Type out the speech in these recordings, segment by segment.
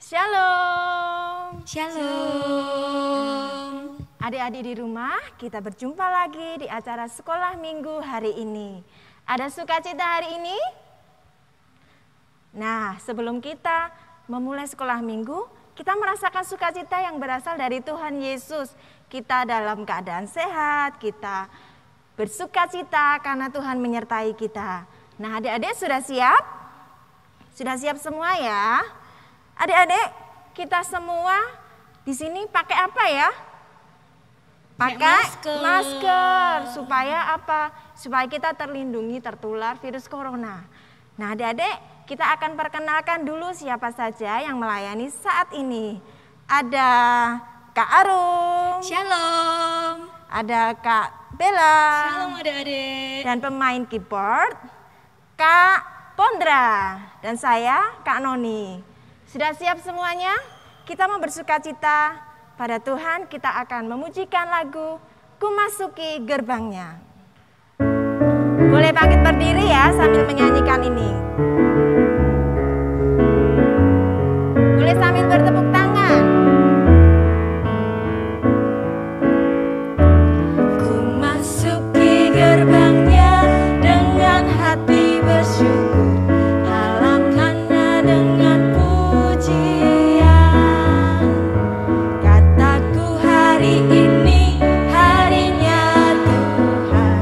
Shalom. Shalom. Adik-adik di rumah, kita berjumpa lagi di acara sekolah minggu hari ini. Ada sukacita hari ini? Nah, sebelum kita memulai sekolah minggu, kita merasakan sukacita yang berasal dari Tuhan Yesus. Kita dalam keadaan sehat, kita bersukacita karena Tuhan menyertai kita. Nah, adik-adik sudah siap? Sudah siap semua ya? Adik-adik, kita semua di sini pakai apa ya? Pakai masker. Supaya apa? Supaya kita terlindungi tertular virus corona. Nah, adik-adik, kita akan perkenalkan dulu siapa saja yang melayani saat ini. Ada Kak Arum. Shalom. Ada Kak Bella. Shalom adik-adik. Dan pemain keyboard Kak Pondra. Dan saya Kak Noni. Sudah siap semuanya? Kita mau bersukacita pada Tuhan. Kita akan memujikan lagu Ku Masuki Gerbangnya. Boleh bangkit berdiri ya sambil menyanyikan ini. Boleh sambil bertepuk tangan. Ku masuki gerbangnya dengan hati bersyukur, halamannya dengan pujian. Kataku hari ini harinya Tuhan,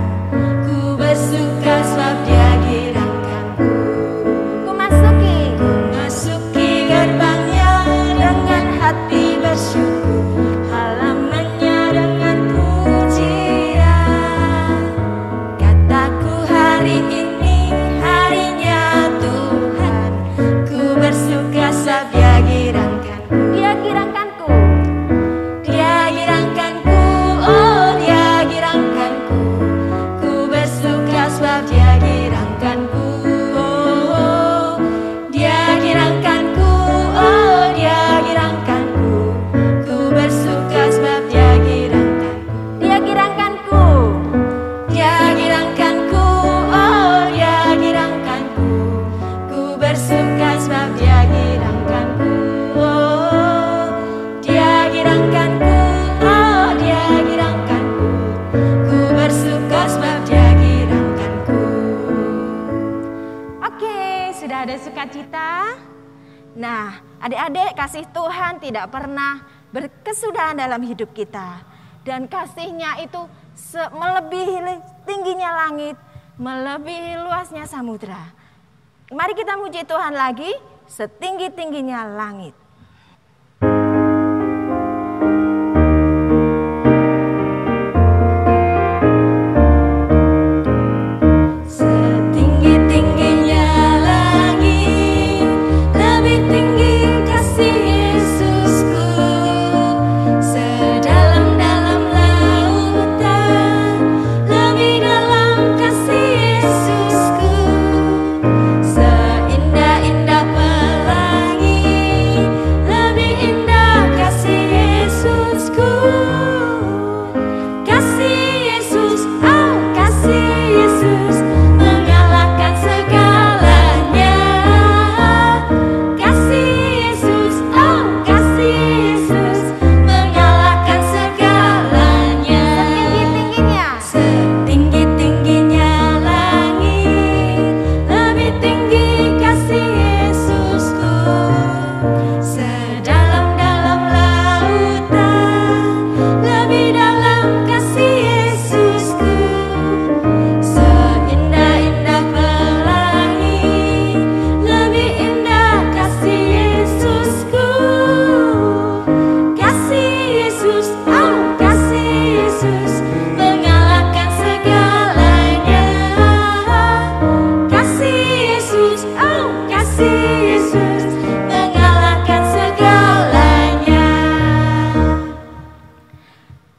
ku bersuka sebab Dia girangkanku. Ku masuki Gerbangnya dengan hati bersyukur, halamannya dengan pujian. Kataku hari ini harinya Tuhan, ku bersuka sebab Dia girangkanku. Dia girangkanku. Dia girangkanku, oh Dia girangkanku. Ku bersuka sebab Dia girangkanku. Oh, Dia girangkanku, oh Dia girangkanku. Ku bersuka sebab Dia girangkanku. Dia girangkanku. Dia girangkanku, oh Dia girangkanku. Ku bersuka sebab Dia girangkanku. Oh, Dia girangkanku, oh Dia girangkanku. Ku bersuka sebab Dia girangkanku. Oke, sudah ada sukacita. Nah, adik-adik, kasih Tuhan tidak pernah berkesudahan dalam hidup kita. Dan kasih-Nya itu melebihi tingginya langit, melebihi luasnya samudra. Mari kita muji Tuhan lagi, setinggi-tingginya langit. Setinggi-tingginya langit, lebih tinggi kasih Yesusku. Sedalam-dalam lautan, lebih dalam kasih Yesusku. Seindah-indah pelangi, lebih indah kasih Yesusku. Kasih Yesus, oh kasih Yesus, mengalahkan segalanya. Kasih Yesus, oh kasih Yesus, mengalahkan segalanya. Setinggi-tingginya. Setinggi-tingginya langit, lebih tinggi kasih Yesusku. Sedalam-dalam lautan, lebih dalam kasih Yesusku. Seindah-indah pelangi, lebih indah kasih Yesusku. Kasih Yesus, oh kasih Yesus, mengalahkan segalanya. Kasih Yesus, oh kasih Yesus, mengalahkan segalanya.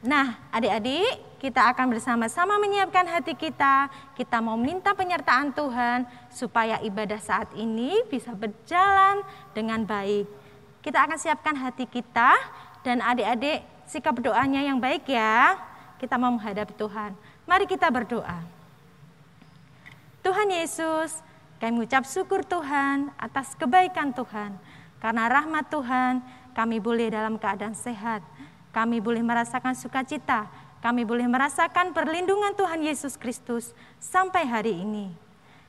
Nah, adik-adik, kita akan bersama-sama menyiapkan hati kita. Kita mau minta penyertaan Tuhan supaya ibadah saat ini bisa berjalan dengan baik. Kita akan siapkan hati kita dan adik-adik sikap doanya yang baik ya. Kita mau menghadapi Tuhan. Mari kita berdoa. Tuhan Yesus, kami mengucap syukur Tuhan atas kebaikan Tuhan. Karena rahmat Tuhan, kami boleh dalam keadaan sehat. Kami boleh merasakan sukacita. Kami boleh merasakan perlindungan Tuhan Yesus Kristus sampai hari ini.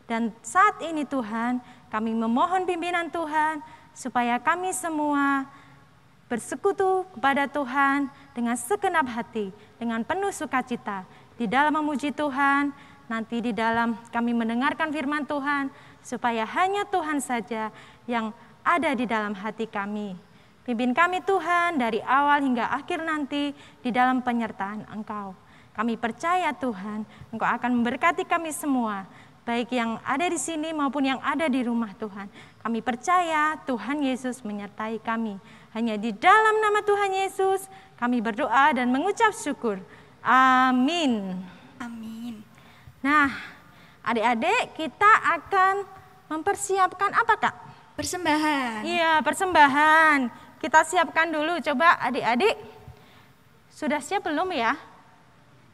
Dan saat ini Tuhan, kami memohon pimpinan Tuhan supaya kami semua bersekutu kepada Tuhan dengan segenap hati, dengan penuh sukacita. Di dalam memuji Tuhan, nanti di dalam kami mendengarkan firman Tuhan, supaya hanya Tuhan saja yang ada di dalam hati kami. Pimpin kami Tuhan dari awal hingga akhir nanti di dalam penyertaan Engkau. Kami percaya Tuhan, Engkau akan memberkati kami semua, baik yang ada di sini maupun yang ada di rumah Tuhan. Kami percaya Tuhan Yesus menyertai kami. Hanya di dalam nama Tuhan Yesus kami berdoa dan mengucap syukur. Amin. Amin. Nah, adik-adik, kita akan mempersiapkan apa, Kak? Persembahan. Iya, persembahan. Kita siapkan dulu, coba adik-adik. Sudah siap belum ya?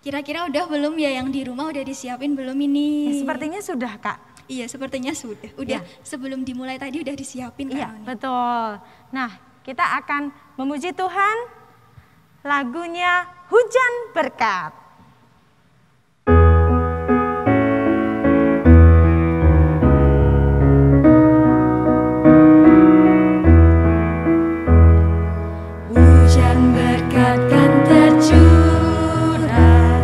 Kira-kira udah belum ya, yang di rumah udah disiapin belum ini? Ya, sepertinya sudah, Kak. Iya, sepertinya sudah. Udah Ya. Sebelum dimulai tadi udah disiapin Iya, kan? betul. Nah, kita akan memuji Tuhan. Lagunya Hujan Berkat. Hujan berkat kan tercurah,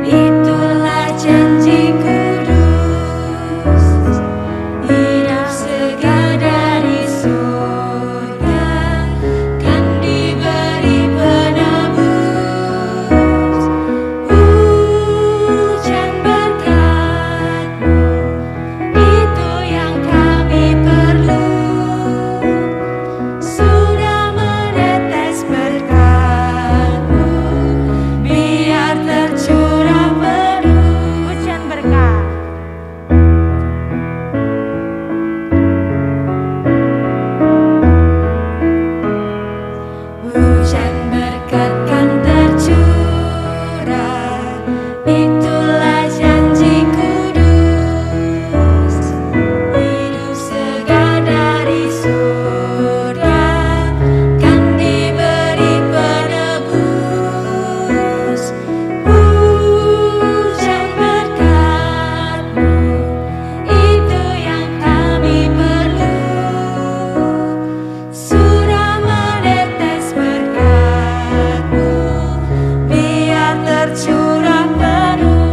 itulah janji kudus. Hidup segar dari surga, kan diberi penebus. Hujan berkat-Mu, itu yang kami perlu. Sudah menetes berkat-Mu, biar tercurah penuh. Hujan berkat. Hujan berkat kan tercurah, itulah janji kudus. Hidup segar dari surga, kan diberi penebus. Hujan berkat-Mu, itu yang kami perlu. Sudah menetes berkat-Mu, biar tercurah penuh.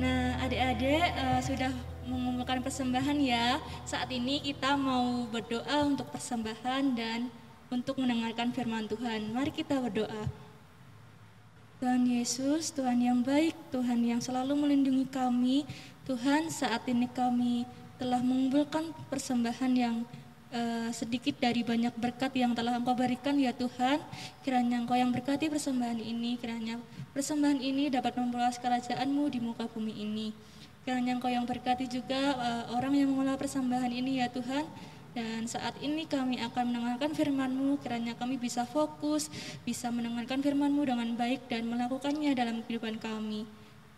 Nah, adik-adik sudah mengumpulkan persembahan ya. Saat ini kita mau berdoa untuk persembahan dan untuk mendengarkan firman Tuhan. Mari kita berdoa. Tuhan Yesus, Tuhan yang baik, Tuhan yang selalu melindungi kami. Tuhan, saat ini kami telah mengumpulkan persembahan yang sedikit dari banyak berkat yang telah Engkau berikan ya Tuhan. Kiranya Engkau yang berkati persembahan ini, kiranya persembahan ini dapat memperluas kerajaan-Mu di muka bumi ini. Kiranya Engkau yang berkati juga orang yang mengolah persembahan ini ya Tuhan. Dan saat ini kami akan mendengarkan firman-Mu, kiranya kami bisa fokus, bisa mendengarkan firman-Mu dengan baik dan melakukannya dalam kehidupan kami.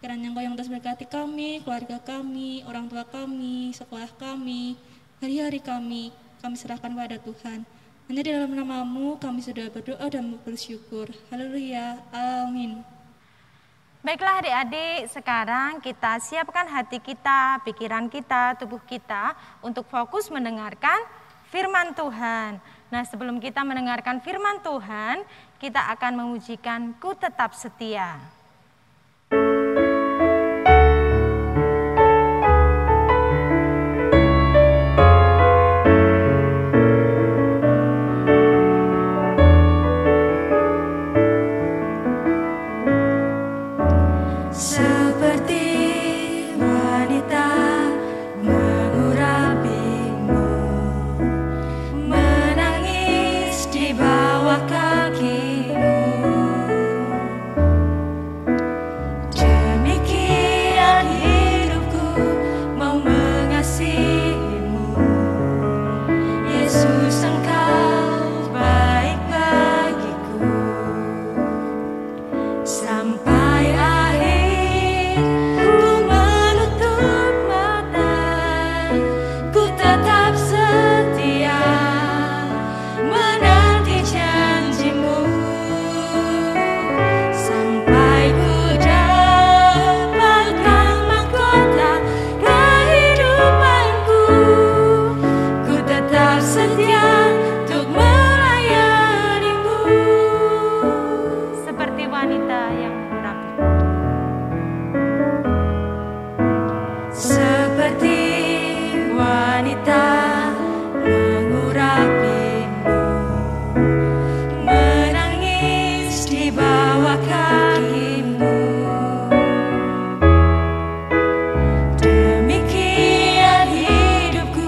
Kiranya Engkau yang terus berkati kami, keluarga kami, orang tua kami, sekolah kami, hari-hari kami serahkan pada Tuhan. Hanya di dalam nama-Mu kami sudah berdoa dan bersyukur. Haleluya, amin. Baiklah adik-adik, sekarang kita siapkan hati kita, pikiran kita, tubuh kita untuk fokus mendengarkan firman Tuhan. Nah, sebelum kita mendengarkan firman Tuhan, kita akan memujikan Ku Tetap Setia. Seperti wanita mengurapimu, menangis di bawah kaki-Mu. Demikian hidupku mau mengasihi-Mu. Yesus, Engkau baik bagiku sampai akhir yang mengurapi. Seperti wanita mengurapimu, menangis di bawah kakimu. Demikian hidupku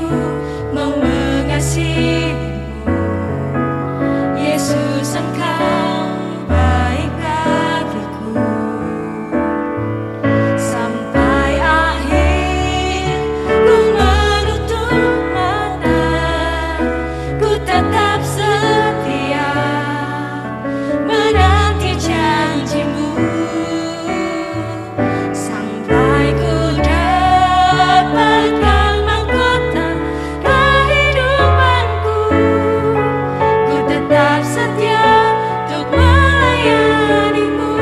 mau mengasihimu, Yesus Engkau baik bagiku. Sampai akhir ku menutup mata, ku tetap setia menanti janjimu. Sampai ku dapatkan mahkota kehidupanku, ku tetap setia untuk melayanimu.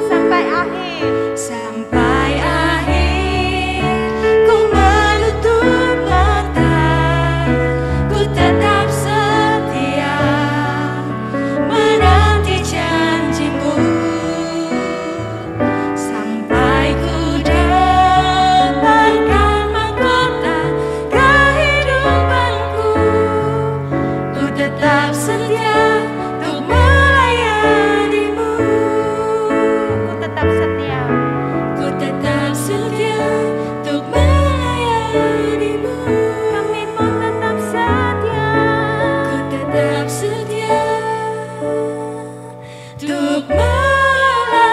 Sampai akhir. Sampai akhir ku menutup mata, ku tetap setia menanti janjimu. Sampai ku dapatkan mahkota kehidupanku, ku tetap setia untuk melayanimu. Ku tetap setia. Ku tetap setia untuk melayanimu. Kami pun tetap setia. Ku tetap setia untuk melayanimu.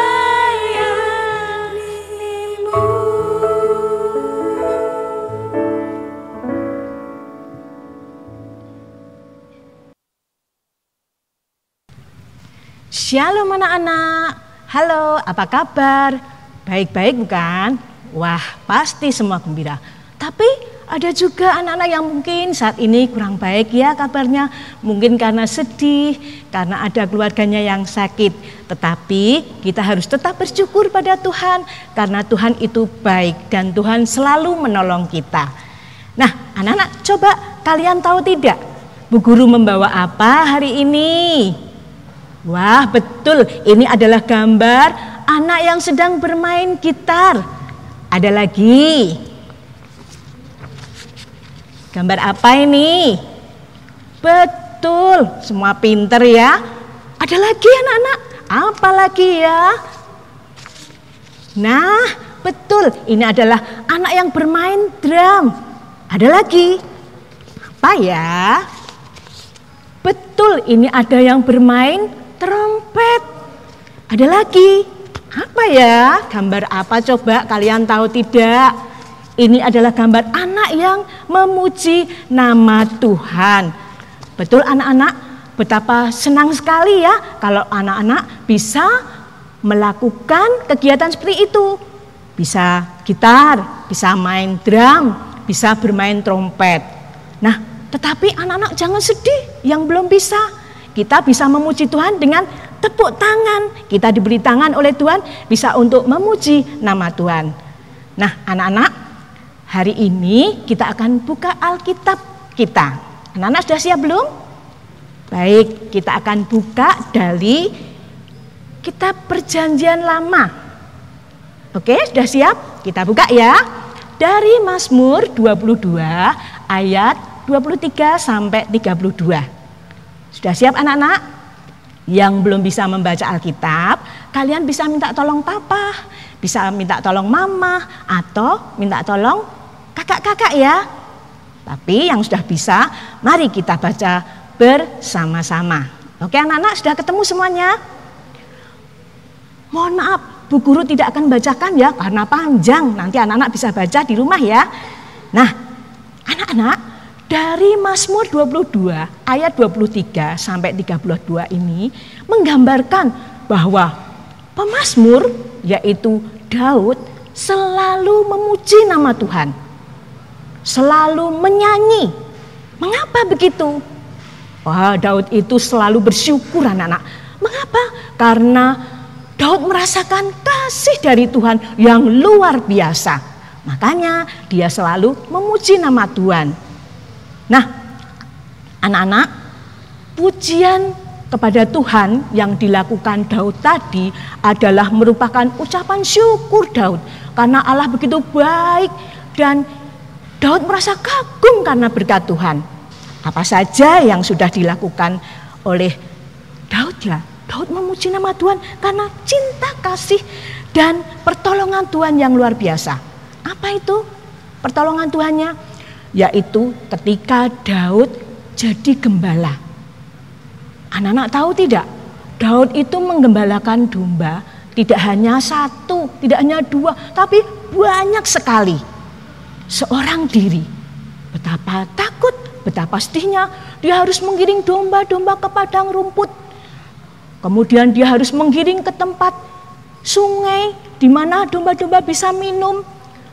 Shalom anak-anak, halo apa kabar? Baik-baik bukan? Wah pasti semua gembira. Tapi ada juga anak-anak yang mungkin saat ini kurang baik ya kabarnya. Mungkin karena sedih, karena ada keluarganya yang sakit. Tetapi kita harus tetap bersyukur pada Tuhan, karena Tuhan itu baik dan Tuhan selalu menolong kita. Nah anak-anak coba kalian tahu tidak? Bu Guru membawa apa hari ini? Wah betul, ini adalah gambar anak yang sedang bermain gitar. Ada lagi. Gambar apa ini? Betul, semua pinter ya. Ada lagi anak-anak, apa lagi ya? Nah betul, ini adalah anak yang bermain drum. Ada lagi. Apa ya? Betul, ini ada yang bermain trompet. Ada lagi. Apa ya? Gambar apa coba kalian tahu tidak? Ini adalah gambar anak yang memuji nama Tuhan. Betul anak-anak? Betapa senang sekali ya kalau anak-anak bisa melakukan kegiatan seperti itu. Bisa gitar, bisa main drum, bisa bermain trompet. Nah, tetapi anak-anak jangan sedih yang belum bisa. Kita bisa memuji Tuhan dengan tepuk tangan. Kita diberi tangan oleh Tuhan bisa untuk memuji nama Tuhan. Nah anak-anak, hari ini kita akan buka Alkitab kita. Anak-anak sudah siap belum? Baik, kita akan buka dari Kitab Perjanjian Lama. Oke, sudah siap? Kita buka ya. Dari Mazmur 22 ayat 23 sampai 32. Sudah siap anak-anak? Yang belum bisa membaca Alkitab, kalian bisa minta tolong papa, bisa minta tolong mama, atau minta tolong kakak-kakak ya. Tapi yang sudah bisa, mari kita baca bersama-sama. Oke anak-anak, sudah ketemu semuanya? Mohon maaf, Bu Guru tidak akan bacakan ya, karena panjang. Nanti anak-anak bisa baca di rumah ya. Nah, anak-anak, dari Mazmur 22 ayat 23 sampai 32 ini menggambarkan bahwa pemazmur yaitu Daud selalu memuji nama Tuhan. Selalu menyanyi. Mengapa begitu? Wah, Daud itu selalu bersyukur anak-anak. Mengapa? Karena Daud merasakan kasih dari Tuhan yang luar biasa. Makanya dia selalu memuji nama Tuhan. Nah, anak-anak, pujian kepada Tuhan yang dilakukan Daud tadi adalah merupakan ucapan syukur Daud. Karena Allah begitu baik dan Daud merasa kagum karena berkat Tuhan. Apa saja yang sudah dilakukan oleh Daud ya? Daud memuji nama Tuhan karena cinta kasih dan pertolongan Tuhan yang luar biasa. Apa itu pertolongan Tuhannya? Yaitu ketika Daud jadi gembala. Anak-anak tahu tidak? Daud itu menggembalakan domba tidak hanya satu, tidak hanya dua, tapi banyak sekali. Seorang diri. Betapa takut, betapa sedihnya. Dia harus menggiring domba-domba ke padang rumput. Kemudian dia harus menggiring ke tempat sungai di mana domba-domba bisa minum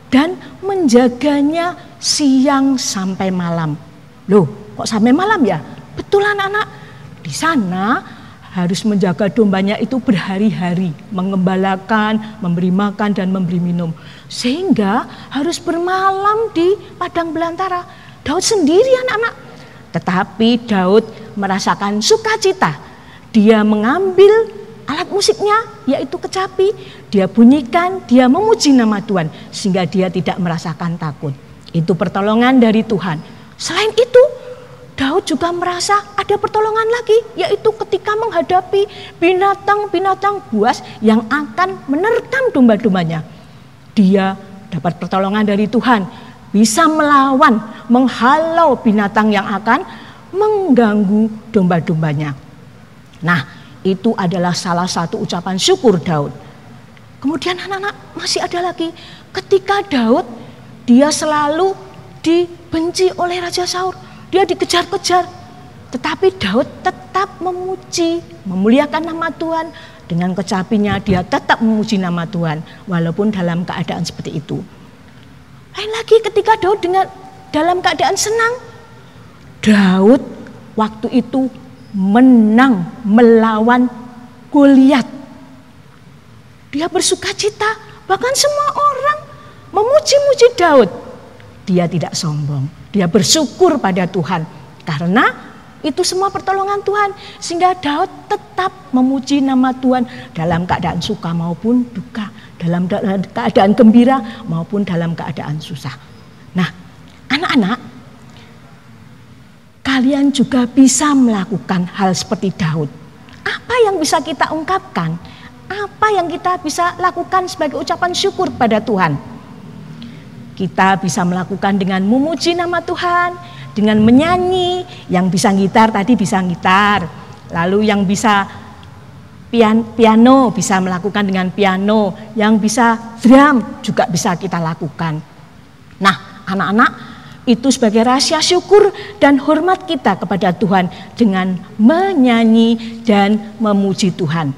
dan menjaganya siang sampai malam. Loh, kok sampai malam ya? Betul anak-anak. Di sana harus menjaga dombanya itu berhari-hari, mengembalakan, memberi makan dan memberi minum. Sehingga harus bermalam di padang belantara. Daud sendiri anak-anak. Tetapi Daud merasakan sukacita. Dia mengambil alat musiknya yaitu kecapi. Dia bunyikan, dia memuji nama Tuhan. Sehingga dia tidak merasakan takut. Itu pertolongan dari Tuhan. Selain itu, Daud juga merasa ada pertolongan lagi, yaitu ketika menghadapi binatang-binatang buas yang akan menerkam domba-dombanya. Dia dapat pertolongan dari Tuhan, bisa melawan, menghalau binatang yang akan mengganggu domba-dombanya. Nah, itu adalah salah satu ucapan syukur Daud. Kemudian anak-anak masih ada lagi, ketika Daud, dia selalu dibenci oleh Raja Saul. Dia dikejar-kejar, tetapi Daud tetap memuji, memuliakan nama Tuhan. Dengan kecapinya dia tetap memuji nama Tuhan, walaupun dalam keadaan seperti itu. Lain lagi ketika Daud dalam keadaan senang, Daud waktu itu menang melawan Goliat. Dia bersukacita, bahkan semua orang memuji-muji Daud. Dia tidak sombong. Dia bersyukur pada Tuhan karena itu semua pertolongan Tuhan. Sehingga Daud tetap memuji nama Tuhan dalam keadaan suka maupun duka. Dalam keadaan gembira maupun dalam keadaan susah. Nah anak-anak, kalian juga bisa melakukan hal seperti Daud. Apa yang bisa kita ungkapkan? Apa yang kita bisa lakukan sebagai ucapan syukur pada Tuhan? Kita bisa melakukan dengan memuji nama Tuhan, dengan menyanyi. Yang bisa gitar tadi bisa gitar. Lalu yang bisa piano bisa melakukan dengan piano. Yang bisa drum juga bisa kita lakukan. Nah anak-anak, itu sebagai rahasia syukur dan hormat kita kepada Tuhan dengan menyanyi dan memuji Tuhan.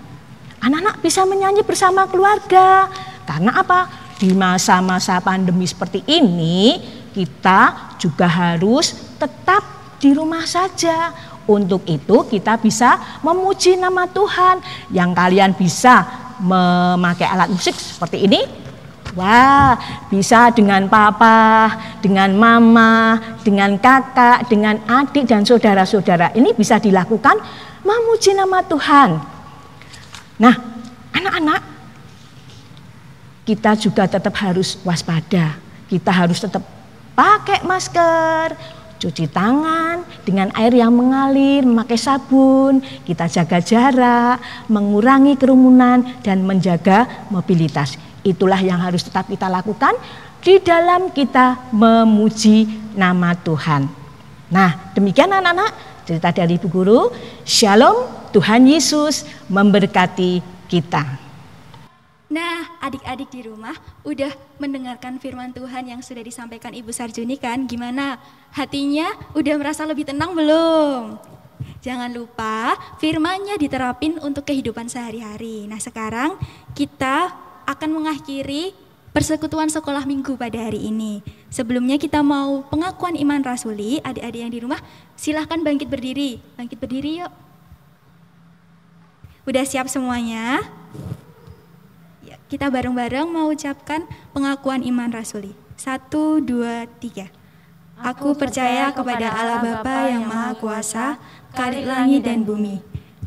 Anak-anak bisa menyanyi bersama keluarga. Karena apa? Di masa-masa pandemi seperti ini, kita juga harus tetap di rumah saja. Untuk itu kita bisa memuji nama Tuhan. Yang kalian bisa memakai alat musik seperti ini. Wah, bisa dengan papa, dengan mama, dengan kakak, dengan adik dan saudara-saudara. Ini bisa dilakukan memuji nama Tuhan. Nah, anak-anak, kita juga tetap harus waspada. Kita harus tetap pakai masker, cuci tangan dengan air yang mengalir, memakai sabun, kita jaga jarak, mengurangi kerumunan dan menjaga mobilitas. Itulah yang harus tetap kita lakukan di dalam kita memuji nama Tuhan. Nah, demikian anak-anak cerita dari Ibu Guru. Shalom, Tuhan Yesus memberkati kita. Nah, adik-adik di rumah udah mendengarkan firman Tuhan yang sudah disampaikan Ibu Sarjuni kan? Gimana? Hatinya udah merasa lebih tenang belum? Jangan lupa firman-Nya diterapin untuk kehidupan sehari-hari. Nah, sekarang kita akan mengakhiri persekutuan sekolah minggu pada hari ini. Sebelumnya kita mau pengakuan iman rasuli. Adik-adik yang di rumah silahkan bangkit berdiri. Bangkit berdiri yuk. Udah siap semuanya? Kita bareng-bareng mau ucapkan pengakuan iman rasuli. 1, 2, 3. Aku percaya kepada Allah Bapa yang Maha Kuasa, Khalik langit dan bumi,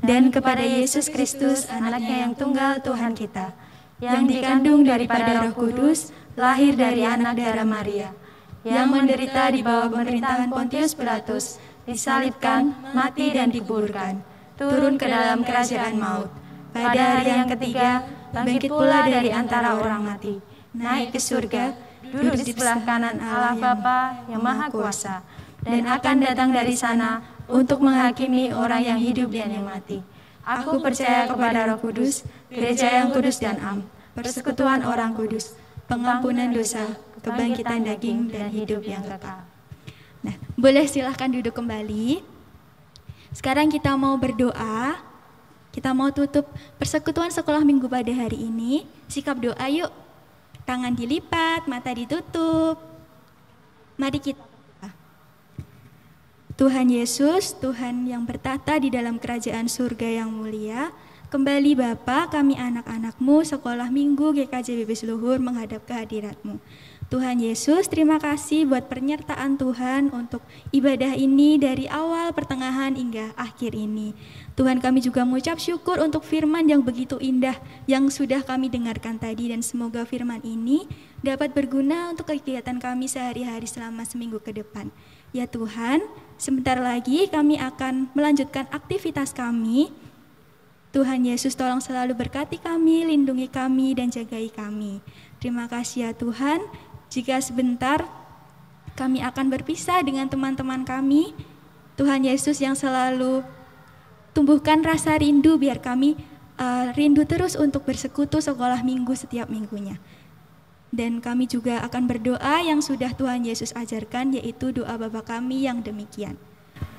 dan kepada Yesus Kristus, anaknya yang tunggal Tuhan kita, yang dikandung daripada Roh Kudus, lahir dari anak darah Maria, yang menderita di bawah pemerintahan Pontius Pilatus, disalibkan, mati dan dikuburkan, turun ke dalam kerajaan maut. Pada hari yang ketiga, bangkit pula dari antara orang mati, naik ke surga, duduk di sebelah kanan Allah Bapa yang Maha Kuasa, dan akan datang dari sana untuk menghakimi orang yang hidup dan yang mati. Aku percaya kepada Roh Kudus, gereja yang kudus dan am, persekutuan orang kudus, pengampunan dosa, kebangkitan daging, dan hidup yang kekal. Nah, boleh silahkan duduk kembali. Sekarang kita mau berdoa. Kita mau tutup persekutuan sekolah minggu pada hari ini. Sikap doa yuk. Tangan dilipat, mata ditutup. Mari kita berdoa. Tuhan Yesus, Tuhan yang bertata di dalam kerajaan surga yang mulia, kembali Bapa, kami anak-anak-Mu sekolah minggu GKJ Bibis Luhur menghadap kehadirat-Mu. Tuhan Yesus, terima kasih buat penyertaan Tuhan untuk ibadah ini dari awal, pertengahan, hingga akhir ini. Tuhan, kami juga mengucap syukur untuk firman yang begitu indah yang sudah kami dengarkan tadi, dan semoga firman ini dapat berguna untuk kegiatan kami sehari-hari selama seminggu ke depan. Ya Tuhan, sebentar lagi kami akan melanjutkan aktivitas kami. Tuhan Yesus, tolong selalu berkati kami, lindungi kami, dan jagai kami. Terima kasih ya Tuhan. Jika sebentar kami akan berpisah dengan teman-teman kami, Tuhan Yesus yang selalu tumbuhkan rasa rindu biar kami rindu terus untuk bersekutu sekolah minggu setiap minggunya. Dan kami juga akan berdoa yang sudah Tuhan Yesus ajarkan, yaitu doa Bapa kami yang demikian.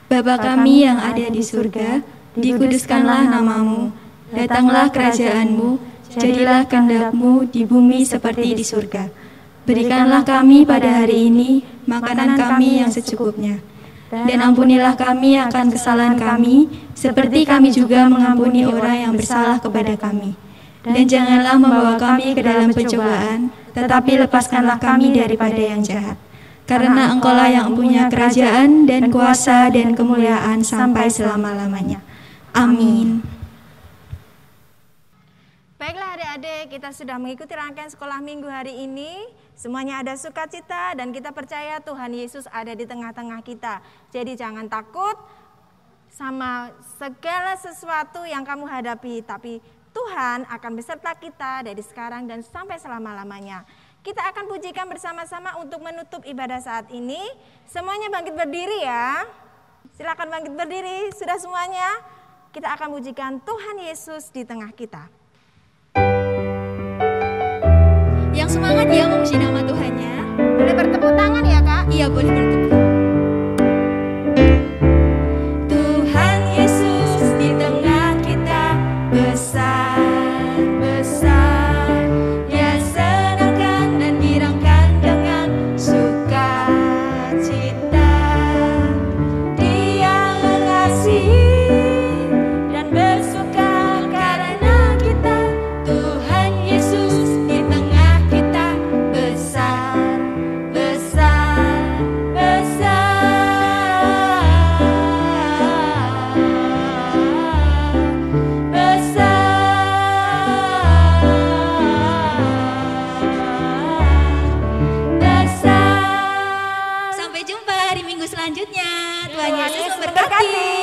Bapa kami yang ada di surga, dikuduskanlah nama-Mu, datanglah kerajaan-Mu, jadilah kehendak-Mu di bumi seperti di surga. Berikanlah kami pada hari ini makanan kami yang secukupnya. Dan ampunilah kami akan kesalahan kami, seperti kami juga mengampuni orang yang bersalah kepada kami. Dan janganlah membawa kami ke dalam pencobaan, tetapi lepaskanlah kami daripada yang jahat. Karena Engkau-lah yang punya kerajaan dan kuasa dan kemuliaan sampai selama-lamanya. Amin. Baiklah adik-adik, kita sudah mengikuti rangkaian sekolah minggu hari ini. Semuanya ada sukacita dan kita percaya Tuhan Yesus ada di tengah-tengah kita. Jadi jangan takut sama segala sesuatu yang kamu hadapi, tapi Tuhan akan beserta kita dari sekarang dan sampai selama-lamanya. Kita akan pujikan bersama-sama untuk menutup ibadah saat ini. Semuanya bangkit berdiri ya. Silakan bangkit berdiri, sudah semuanya. Kita akan pujikan Tuhan Yesus di tengah kita. Yang semangat ya memuji nama Tuhannya. Boleh bertepuk tangan ya Kak? Iya, boleh bertepuk. Tuhan Yesus di tengah kita besar, besar. Dia senangkan dan girangkan dengan sukacita. Dia mengasihi dan bersuka karena kita. Tuhan Yesus di tengah kita besar, besar, Sampai jumpa hari Minggu selanjutnya. Tuhan Yesus memberkati.